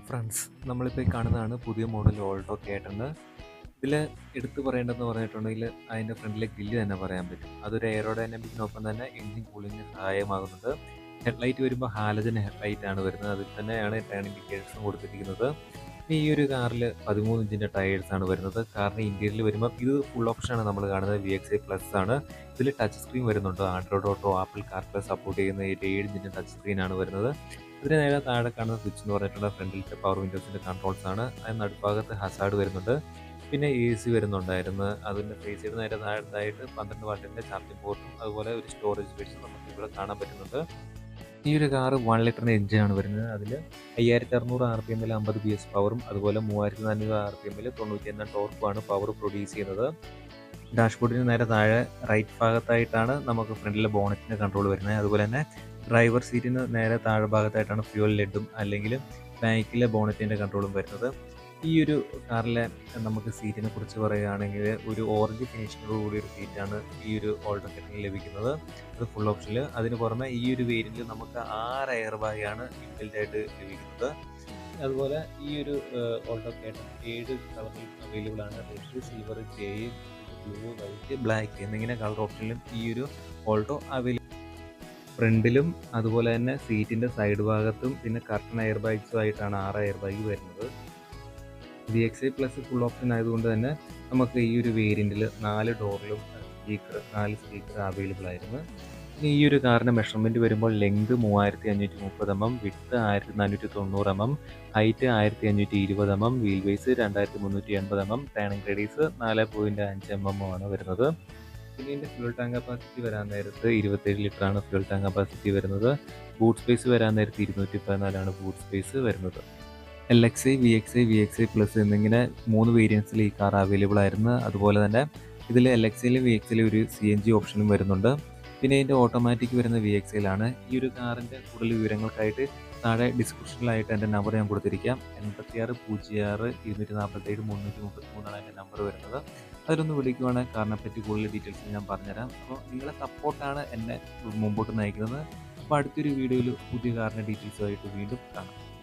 Friends, നമ്മളിപ്പോൾ ഈ കാണുന്നതാണ് പുതിയ മോഡൽ ഓൾട്ടോ കേട്ടണ്. ഇതിൽ എടുത്തു പറയേണ്ടതെന്ന് പറഞ്ഞിട്ടുണ്ടെങ്കിൽ അതിൻ്റെ ഫ്രണ്ടിലെ ഗ്രില്ല് തന്നെ പറയാൻ പറ്റും. അതൊരു എയറോഡൈനാമിക്കിനൊപ്പം തന്നെ എൻജിൻ കൂളിങ്ങിന് സഹായമാകുന്നുണ്ട്. ഹെഡ്ലൈറ്റ് വരുമ്പോൾ ഹാലജൻ ഹെഡ്ലൈറ്റ് ആണ് വരുന്നത്. അതിൽ തന്നെയാണ് ടേൺ ഇൻഡിക്കേറ്റേഴ്സും കൊടുത്തിരിക്കുന്നത്. ഈ ഒരു കാറിൽ 13 ഇഞ്ചിൻ്റെ ടയേഴ്സാണ് വരുന്നത്. കാറിന് ഇൻറ്റീരിയൽ വരുമ്പോൾ ഇത് ഫുൾ ഓപ്ഷനാണ് നമ്മൾ കാണുന്നത്. VXI പ്ലസ് ആണ്. ഇതിൽ ടച്ച് സ്ക്രീൻ വരുന്നുണ്ട്. Android auto, apple CarPlay support ചെയ്യുന്ന 7 ഇഞ്ചിൻ്റെ ടച്ച് സ്ക്രീനാണ് വരുന്നത്. ഇതിന് നേരെ താഴെ കാണുന്ന സ്വിച്ച് എന്ന് പറഞ്ഞിട്ടുള്ള ഫ്രണ്ടിലത്തെ പവർ വിൻഡോസിൻ്റെ കൺട്രോൾസ് ആണ്. അതിന് നടുഭാഗത്ത് ഹസാർഡ് വരുന്നുണ്ട്. പിന്നെ AC വരുന്നുണ്ടായിരുന്നു. അതിൻ്റെ ഫേസ് ചെയ്ത് നേരെ താഴത്തായിട്ട് 12 വാട്ടിൻ്റെ ചാർജിംഗ് പോർട്ടും അതുപോലെ ഒരു സ്റ്റോറേജ് സ്പേസും നമുക്ക് ഇവിടെ കാണാൻ പറ്റുന്നുണ്ട്. ഈ ഒരു കാറ് 1 ലിറ്ററിൻ്റെ എഞ്ചിനാണ് വരുന്നത്. അതിൽ 5600 RPM 50 PS പവറും അതുപോലെ 3400 RPM 91 ടോർക്കുമാണ് പവർ പ്രൊഡ്യൂസ് ചെയ്യുന്നത്. ഡാഷ്ബോർഡിന് നേരെ താഴെ റൈറ്റ് ഭാഗത്തായിട്ടാണ് നമുക്ക് ഫ്രണ്ടിലെ ബോണറ്റിൻ്റെ കൺട്രോൾ വരുന്നത്. അതുപോലെ തന്നെ ഡ്രൈവർ സീറ്റിന് നേരെ താഴെ ഭാഗത്തായിട്ടാണ് ഫ്യൂൽ ലെഡും അല്ലെങ്കിൽ ബാക്കിലെ ബോണറ്റിൻ്റെ കൺട്രോളും വരുന്നത്. ഈ ഒരു കാറിലെ നമുക്ക് സീറ്റിനെ കുറിച്ച് പറയുകയാണെങ്കിൽ ഒരു ഓറഞ്ച് ഫിനിഷിങ്ങോട് കൂടി ഒരു സീറ്റാണ് ഈ ഒരു ഓൾട്ടോ കേറ്ററിൽ ലഭിക്കുന്നത്. അത് ഫുൾ ഓപ്ഷനിൽ. അതിന് പുറമെ ഈ ഒരു വേരിയൻറ്റിൽ നമുക്ക് 6 എയർ ബാഗാണ് ഇൻബിൽറ്റ് ആയിട്ട് ലഭിക്കുന്നത്. അതുപോലെ ഈ ഒരു ഓൾട്ടോ കേറ്റർ 7 കളറിൽ അവൈലബിൾ ആണ്. Red, silver, grey, blue, white, black എന്നിങ്ങനെ കളർ ഓപ്ഷനിലും ഈ ഒരു ഓൾട്ടോ അവൈലബിൾ. ഫ്രണ്ടിലും അതുപോലെ തന്നെ സീറ്റിൻ്റെ സൈഡ് ഭാഗത്തും പിന്നെ കർട്ടൺ എയർ ബാഗ്സും ആയിട്ടാണ് 6 എയർ ബാഗ് വരുന്നത്. VXI പ്ലസ് ഫുൾ ഓപ്ഷൻ ആയതുകൊണ്ട് തന്നെ നമുക്ക് ഈ ഒരു വേരിയൻറ്റിൽ 4 ഡോറിലും 4 സ്പീക്കർ അവൈലബിൾ ആയിരുന്നു. ഇനി ഈ ഒരു കാറിൻ്റെ മെഷർമെൻറ്റ് വരുമ്പോൾ length 3530 mm, width 1490 mm, height 1520 mm, wheel base 2380 mm, turning radius 4.5 mm ആണ് വരുന്നത്. പിന്നെ ഇതിൻ്റെ ഫ്യൂൽ ടാങ്ക് കപ്പാസിറ്റി വരാൻ നേരത്ത് 27 ലിറ്ററാണ് ഫ്യൂൽ ടാങ്ക് കപ്പാസിറ്റി വരുന്നത്. ബൂട്ട് സ്പേസ് വരാൻ നേരത്ത് 214 ബൂട്ട് സ്പേസ് വരുന്നത്. LXI, VXI പ്ലസ് എന്നിങ്ങനെ 3 വേരിയൻസിൽ ഈ കാർ അവൈലബിൾ ആയിരുന്നു. അതുപോലെ തന്നെ ഇതിൽ LXIയിലും VXIയിലും ഒരു CNG ഓപ്ഷനും വരുന്നുണ്ട്. പിന്നെ ഇതിൻ്റെ ഓട്ടോമാറ്റിക് വരുന്ന VXIയിലാണ്. ഈ ഒരു കാറിൻ്റെ കൂടുതൽ വിവരങ്ങൾക്കായിട്ട് താഴെ ഡിസ്ക്രിപ്ഷനിലായിട്ട് എൻ്റെ നമ്പർ ഞാൻ കൊടുത്തിരിക്കാം. 8606 247 333 എൻ്റെ നമ്പർ വരുന്നത്. അതിലൊന്ന് വിളിക്കുവാണെങ്കിൽ കാറിനെ പറ്റി കൂടുതൽ ഡീറ്റെയിൽസ് ഞാൻ പറഞ്ഞുതരാം. അപ്പോൾ നിങ്ങളെ സപ്പോർട്ടാണ് എന്നെ മുമ്പോട്ട് നയിക്കുന്നത്. അപ്പോൾ അടുത്തൊരു വീഡിയോയിൽ പുതിയ കാറിൻ്റെ ഡീറ്റെയിൽസുമായിട്ട് വീണ്ടും കാണാം.